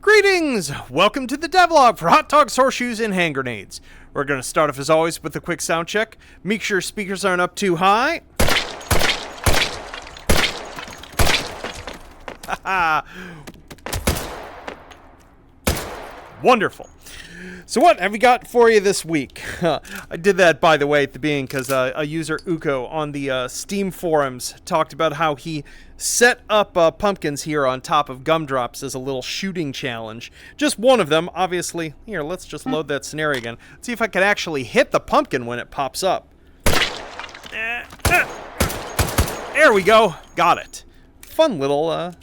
Greetings! Welcome to the Devlog for hot dogs, horseshoes, and hand grenades. We're going to start off as always with a quick sound check. Make sure speakers aren't up too high. Wonderful. So what have we got for you this week? I did that, by the way, at the beginning because a user, Uko, on the Steam forums talked about how he set up pumpkins here on top of gumdrops as a little shooting challenge. Just one of them, obviously. Here, let's just load that scenario again. Let's see if I can actually hit the pumpkin when it pops up. There we go. Got it. Fun little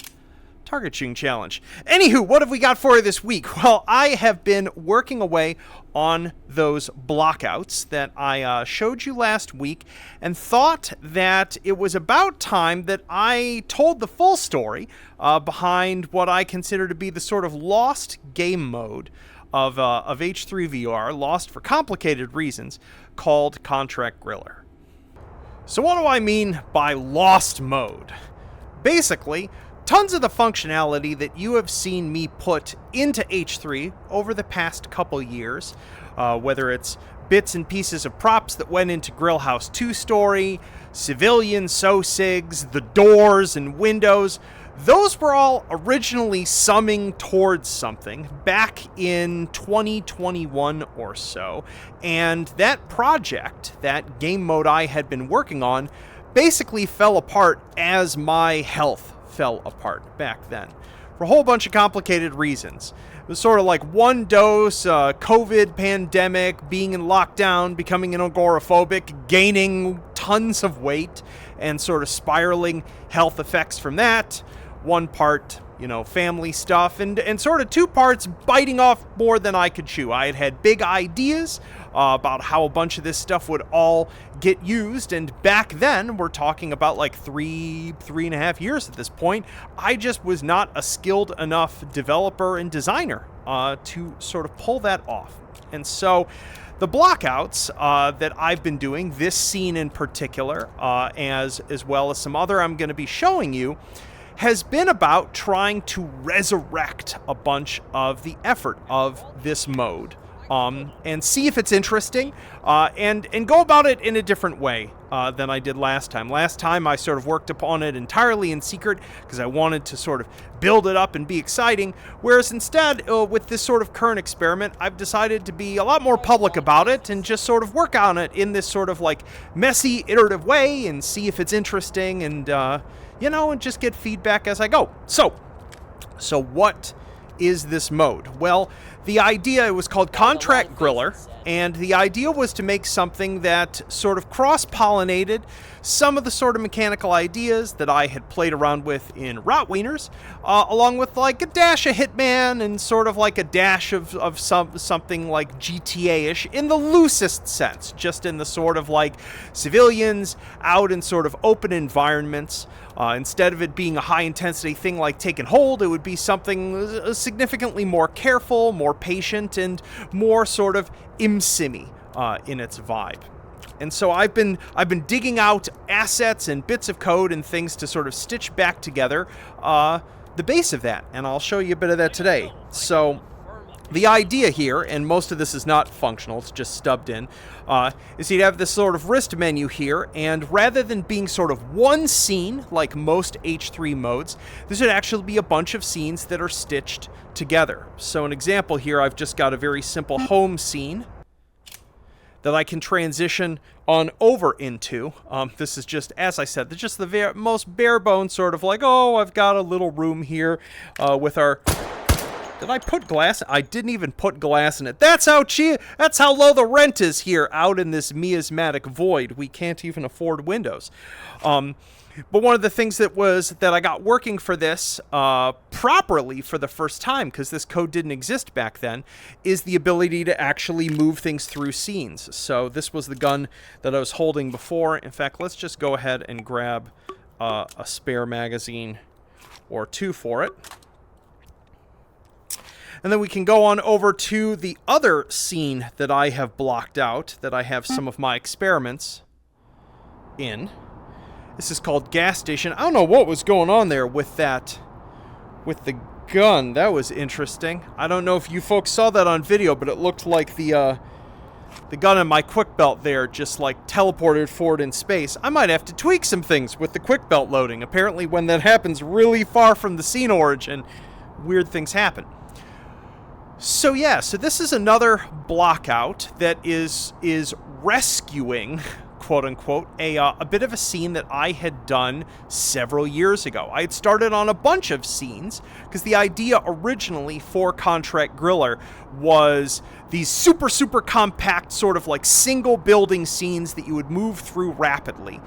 target shooting challenge. Anywho, what have we got for you this week? Well, I have been working away on those blockouts that I showed you last week and thought that it was about time that I told the full story behind what I consider to be the sort of lost game mode of H3VR, lost for complicated reasons, called Contract Griller. So what do I mean by lost mode? Basically, tons of the functionality that you have seen me put into H3 over the past couple years, whether it's bits and pieces of props that went into Grillhouse 2-story, civilian SOSIGs, the doors and windows, those were all originally summing towards something back in 2021 or so, and that project, that game mode I had been working on, basically fell apart as my health fell apart back then for a whole bunch of complicated reasons. It was sort of like one dose, COVID pandemic, being in lockdown, becoming an agoraphobic, gaining tons of weight, and sort of spiraling health effects from that. One part, family stuff, and sort of two parts biting off more than I could chew. I had big ideas about how a bunch of this stuff would all get used, and back then, we're talking about like three and a half years at this point, I just was not a skilled enough developer and designer to sort of pull that off. And so the blockouts that I've been doing, this scene in particular, as well as some other I'm going to be showing you, has been about trying to resurrect a bunch of the effort of this mode and see if it's interesting and go about it in a different way than I did last time. Last time I sort of worked upon it entirely in secret because I wanted to sort of build it up and be exciting, whereas instead with this sort of current experiment I've decided to be a lot more public about it and just sort of work on it in this sort of like messy iterative way and see if it's interesting and and just get feedback as I go. So what is this mode? Well, the idea, it was called Contract Griller, and the idea was to make something that sort of cross-pollinated some of the sort of mechanical ideas that I had played around with in Rotwieners, along with like a dash of Hitman and sort of like a dash of something like GTA-ish in the loosest sense, just in the sort of like civilians out in sort of open environments. Instead of it being a high-intensity thing like Taken Hold, it would be something significantly more careful, more patient, and more sort of imsimmy in its vibe. And so I've been digging out assets and bits of code and things to sort of stitch back together the base of that, and I'll show you a bit of that today. So the idea here, and most of this is not functional, it's just stubbed in, is you'd have this sort of wrist menu here, and rather than being sort of one scene, like most H3 modes, this would actually be a bunch of scenes that are stitched together. So an example here, I've just got a very simple home scene that I can transition on over into. This is just, as I said, just the most bare bones sort of like, oh, I've got a little room here with our... Did I put glass? I didn't even put glass in it. That's how low the rent is here out in this miasmatic void. We can't even afford windows. But one of the things that I got working for this properly for the first time, because this code didn't exist back then, is the ability to actually move things through scenes. So this was the gun that I was holding before. In fact, let's just go ahead and grab a spare magazine or two for it. And then we can go on over to the other scene that I have blocked out, that I have some of my experiments in. This is called Gas Station. I don't know what was going on there with that, with the gun. That was interesting. I don't know if you folks saw that on video, but it looked like the gun in my quick belt there just like teleported forward in space. I might have to tweak some things with the quick belt loading. Apparently when that happens really far from the scene origin, weird things happen. So yeah, so this is another block out that is rescuing, quote unquote, a bit of a scene that I had done several years ago. I had started on a bunch of scenes because the idea originally for Contract Griller was these super compact sort of like single building scenes that you would move through rapidly.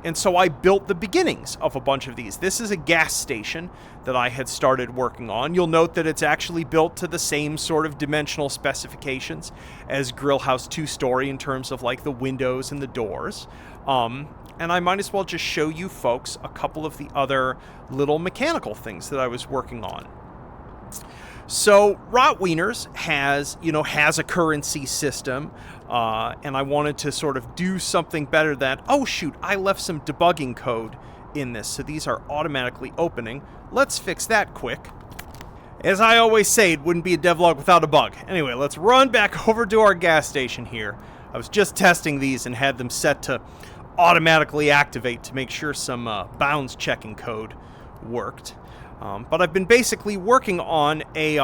And so I built the beginnings of a bunch of these. This is a gas station that I had started working on. You'll note that it's actually built to the same sort of dimensional specifications as Grill House 2 Story in terms of like the windows and the doors. And I might as well just show you folks a couple of the other little mechanical things that I was working on. So Rotwieners has a currency system, and I wanted to sort of do something better than, oh shoot, I left some debugging code in this, so these are automatically opening. Let's fix that quick. As I always say, it wouldn't be a devlog without a bug. Anyway, let's run back over to our gas station here. I was just testing these and had them set to automatically activate to make sure some bounds checking code worked. But I've been basically working on a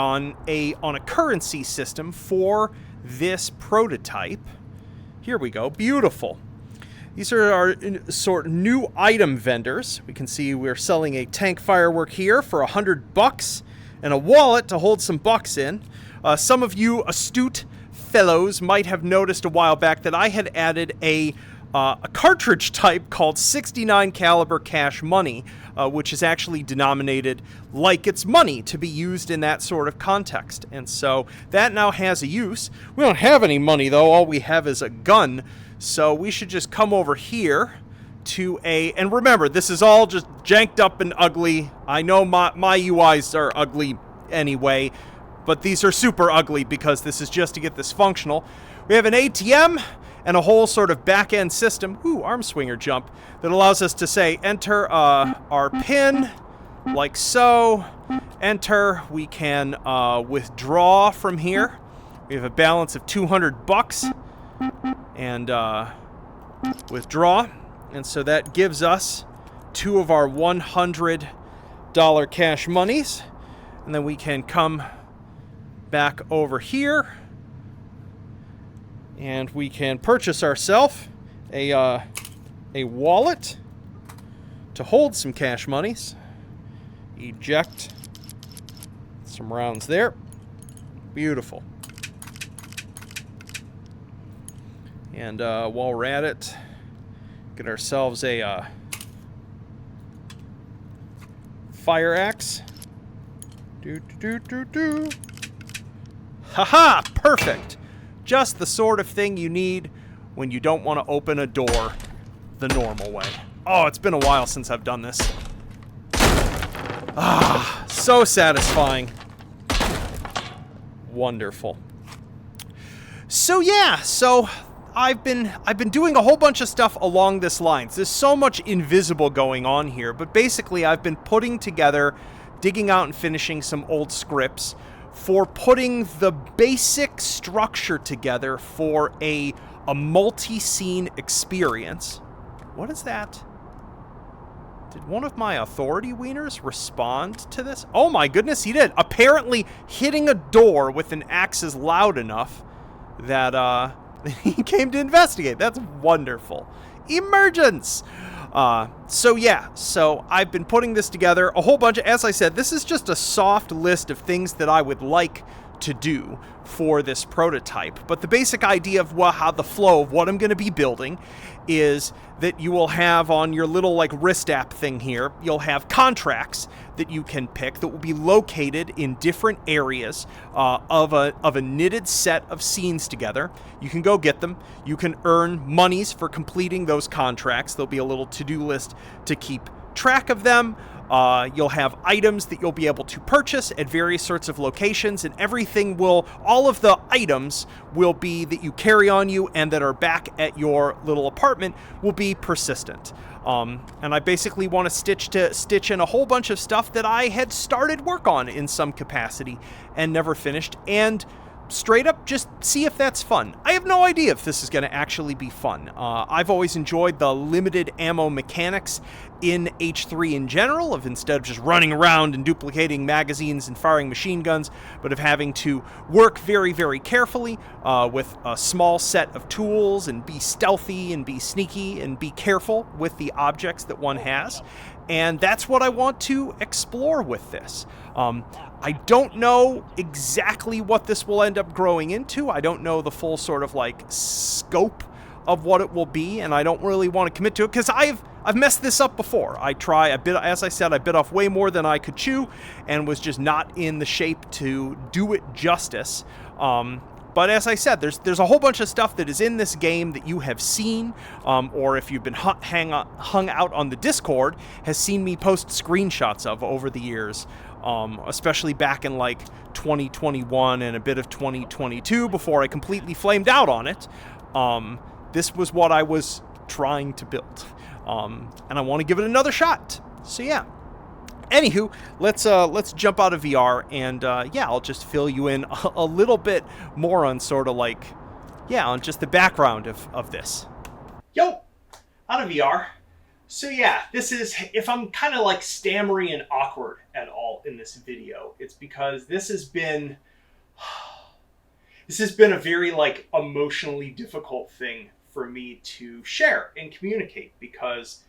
currency system for this prototype. Here we go. Beautiful. These are our sort of new item vendors. We can see we're selling a tank firework here for $100 and a wallet to hold some bucks in. Some of you astute fellows might have noticed a while back that I had added a cartridge type called 69 caliber cash money, which is actually denominated like it's money to be used in that sort of context. And so that now has a use. We don't have any money though, all we have is a gun. So we should just come over here to and remember, this is all just janked up and ugly. I know my UIs are ugly anyway, but these are super ugly because this is just to get this functional. We have an ATM and a whole sort of back-end system, arm swinger jump, that allows us to say, enter our PIN, like so, enter, we can withdraw from here. We have a balance of $200, and withdraw, and so that gives us 2 of our $100 cash monies, and then we can come back over here, and we can purchase ourselves a wallet to hold some cash monies. Eject some rounds there. Beautiful. And while we're at it, get ourselves a fire axe. Haha! Perfect! Just the sort of thing you need when you don't want to open a door the normal way. Oh, it's been a while since I've done this. Ah, so satisfying. Wonderful. So yeah, I've been doing a whole bunch of stuff along this line. There's so much invisible going on here, but basically I've been putting together, digging out and finishing some old scripts for putting the basic structure together for a multi-scene experience. What is that? Did one of my authority wieners respond to this? Oh my goodness, he did. Apparently hitting a door with an axe is loud enough that he came to investigate. That's wonderful. Emergence! So I've been putting this together, a whole bunch of, as I said, this is just a soft list of things that I would like to do for this prototype. But the basic idea of how the flow of what I'm going to be building is that you will have on your little like wrist app thing here, you'll have contracts that you can pick that will be located in different areas of a knitted set of scenes together. You can go get them. You can earn monies for completing those contracts. There'll be a little to-do list to keep track of them. You'll have items that you'll be able to purchase at various sorts of locations, and everything will, all of the items will be that you carry on you and that are back at your little apartment will be persistent. And I basically want to stitch in a whole bunch of stuff that I had started work on in some capacity and never finished, and straight up just see if that's fun. I have no idea if this is going to actually be fun. I've always enjoyed the limited ammo mechanics in H3 in general, of instead of just running around and duplicating magazines and firing machine guns, but of having to work very, very carefully with a small set of tools and be stealthy and be sneaky and be careful with the objects that one has. And that's what I want to explore with this. I don't know exactly what this will end up growing into. I don't know the full sort of like scope of what it will be, and I don't really want to commit to it because I've messed this up before. As I said, I bit off way more than I could chew and was just not in the shape to do it justice. But as I said, there's a whole bunch of stuff that is in this game that you have seen, or if you've been hung out on the Discord, has seen me post screenshots of over the years, especially back in like 2021 and a bit of 2022 before I completely flamed out on it. This was what I was trying to build, and I want to give it another shot. So yeah. Anywho, let's jump out of VR, and yeah, I'll just fill you in a little bit more on sort of like, yeah, on just the background of this. Yo, out of VR. So yeah, this is, if I'm kind of like stammery and awkward at all in this video, it's because this has been a very like emotionally difficult thing for me to share and communicate, because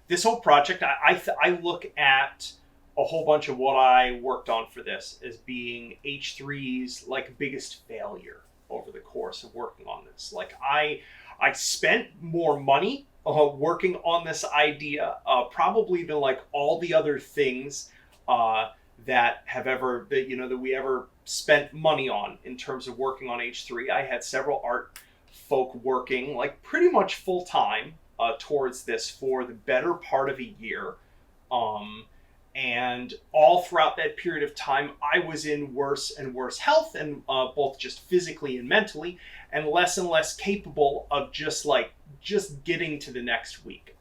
this whole project, I look at a whole bunch of what I worked on for this as being H3's like biggest failure over the course of working on this. Like I spent more money working on this idea probably than like all the other things that we ever spent money on in terms of working on H3. I had several art folk working like pretty much full time towards this for the better part of a year. And all throughout that period of time, I was in worse and worse health, and both just physically and mentally, and less capable of just getting to the next week.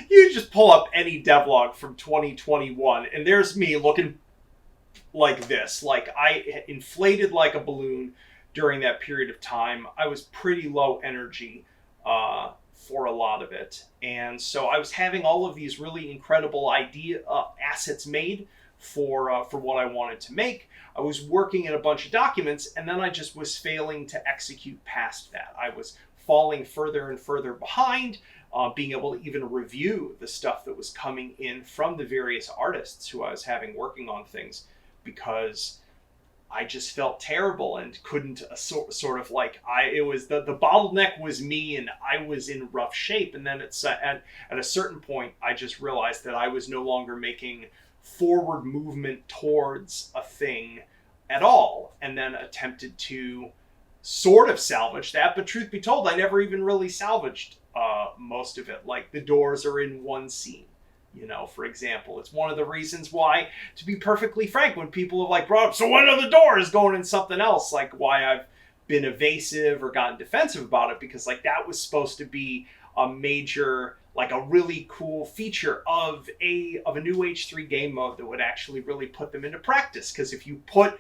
You just pull up any devlog from 2021, and there's me looking like this. Like I inflated like a balloon during that period of time. I was pretty low energy for a lot of it, and so I was having all of these really incredible assets made for what I wanted to make. I was working in a bunch of documents, and then I just was failing to execute past that. I was falling further and further behind, being able to even review the stuff that was coming in from the various artists who I was having working on things, because I just felt terrible and couldn't the bottleneck was me, and I was in rough shape. And then at a certain point, I just realized that I was no longer making forward movement towards a thing at all, and then attempted to sort of salvage that. But truth be told, I never even really salvaged most of it. Like the doors are in one scene. For example, it's one of the reasons why, to be perfectly frank, when people have like brought up, so when are the doors going in something else, like why I've been evasive or gotten defensive about it, because like that was supposed to be a major, like a really cool feature of a new H3 game mode that would actually really put them into practice. Because if you put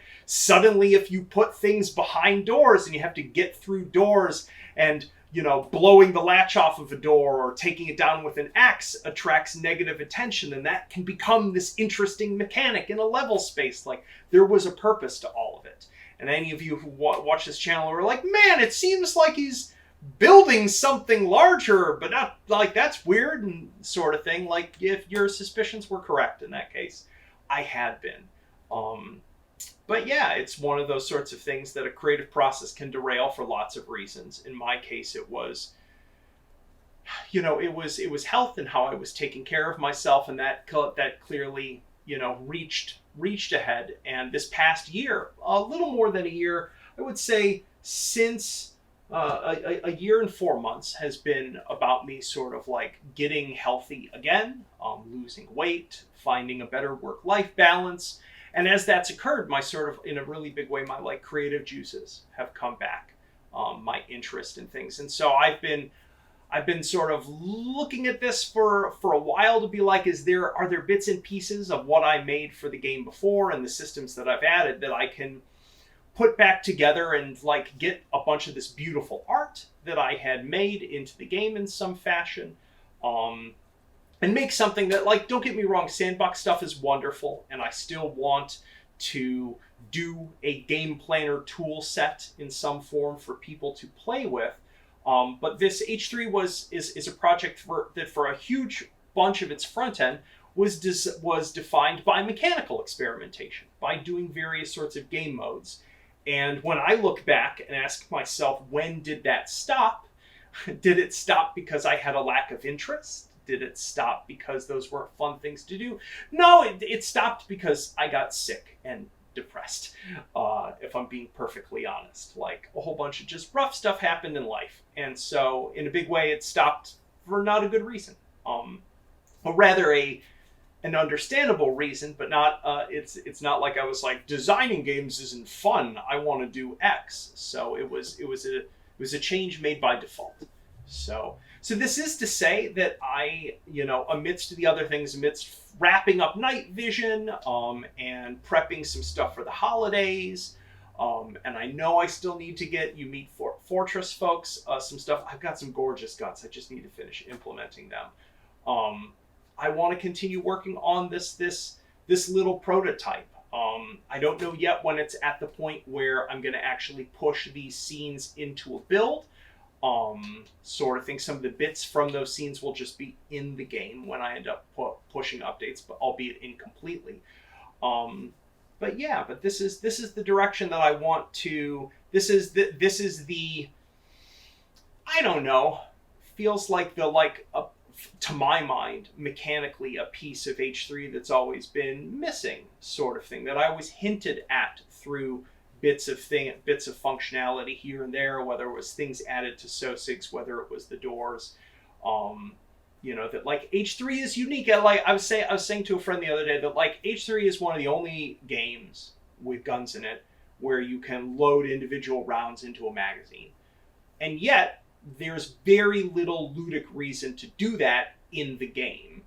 things behind doors and you have to get through doors, and blowing the latch off of a door or taking it down with an axe attracts negative attention, and that can become this interesting mechanic in a level space. Like, there was a purpose to all of it. And any of you who watch this channel are like, man, it seems like he's building something larger, but not like, that's weird and sort of thing. Like, if your suspicions were correct in that case, I had been. But yeah, it's one of those sorts of things that a creative process can derail for lots of reasons. In my case, it was, it was health and how I was taking care of myself, and that clearly, reached ahead. And this past year, a little more than a year, I would say, since a year and 4 months has been about me sort of like getting healthy again, losing weight, finding a better work-life balance. And as that's occurred, my sort of, in a really big way, my like creative juices have come back, my interest in things. And so I've been sort of looking at this for a while to be like, are there bits and pieces of what I made for the game before and the systems that I've added that I can put back together and like get a bunch of this beautiful art that I had made into the game in some fashion, and make something that, like, don't get me wrong, sandbox stuff is wonderful, and I still want to do a game planner tool set in some form for people to play with. But this H3 is a project that for a huge bunch of its front end was defined by mechanical experimentation, by doing various sorts of game modes. And when I look back and ask myself, when did that stop? Did it stop because I had a lack of interest? Did it stop because those weren't fun things to do? No, it stopped because I got sick and depressed, if I'm being perfectly honest. Like, a whole bunch of just rough stuff happened in life. And so, in a big way, it stopped for not a good reason. But rather an understandable reason, but not it's not like I was like, designing games isn't fun, I want to do X. So it was a change made by default. So this is to say that I, amidst the other things, amidst wrapping up Night Vision, and prepping some stuff for the holidays, and I know I still need to get you Meet Fortress folks some stuff. I've got some gorgeous guts. I just need to finish implementing them. I want to continue working on this little prototype. I don't know yet when it's at the point where I'm going to actually push these scenes into a build. Sort of thing. Some of the bits from those scenes will just be in the game when I end up pushing updates, but albeit incompletely. But this is the direction that I want to. This is the. I don't know. Feels like to my mind, mechanically, a piece of H3 that's always been missing, sort of thing, that I always hinted at through bits of functionality here and there, whether it was things added to SOSIGs, whether it was the doors, that like H3 is unique. I was saying to a friend the other day that like H3 is one of the only games with guns in it where you can load individual rounds into a magazine, and yet there's very little ludic reason to do that in the game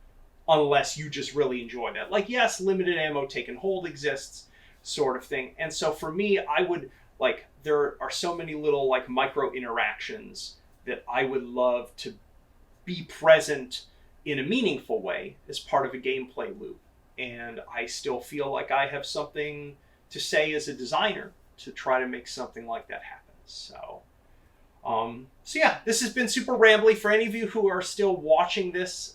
unless you just really enjoy that. Like, yes, limited ammo take and hold exists, sort of thing. And so for me, I would like, there are so many little like micro interactions that I would love to be present in a meaningful way as part of a gameplay loop. And I still feel like I have something to say as a designer to try to make something like that happen. So this has been super rambly. For any of you who are still watching this,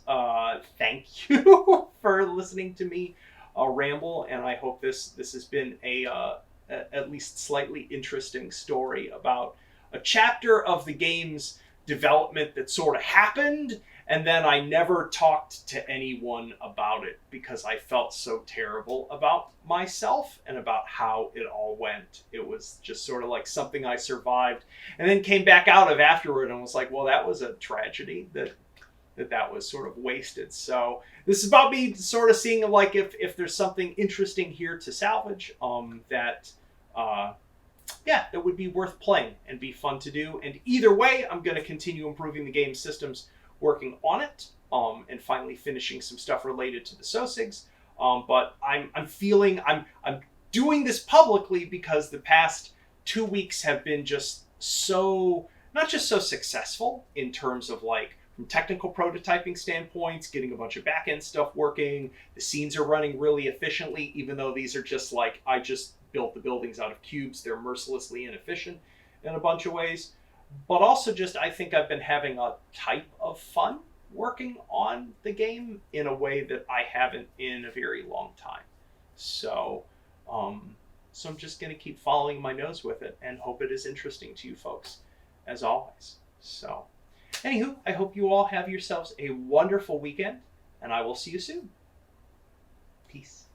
thank you for listening to me ramble, and I hope this has been a at least slightly interesting story about a chapter of the game's development that sort of happened, and then I never talked to anyone about it because I felt so terrible about myself and about how it all went. It was just sort of like something I survived and then came back out of afterward and was like, well, that was a tragedy that was sort of wasted. So this is about me sort of seeing like if there's something interesting here to salvage, that would be worth playing and be fun to do. And either way, I'm going to continue improving the game systems, working on it, and finally finishing some stuff related to the SOSIGs. But I'm feeling I'm doing this publicly because the past 2 weeks have been just so, not just so successful in terms of like from technical prototyping standpoints, getting a bunch of back-end stuff working. The scenes are running really efficiently, even though these are just like, I just built the buildings out of cubes. They're mercilessly inefficient in a bunch of ways. But also just, I think I've been having a type of fun working on the game in a way that I haven't in a very long time. So I'm just going to keep following my nose with it and hope it is interesting to you folks, as always. So, anywho, I hope you all have yourselves a wonderful weekend, and I will see you soon. Peace.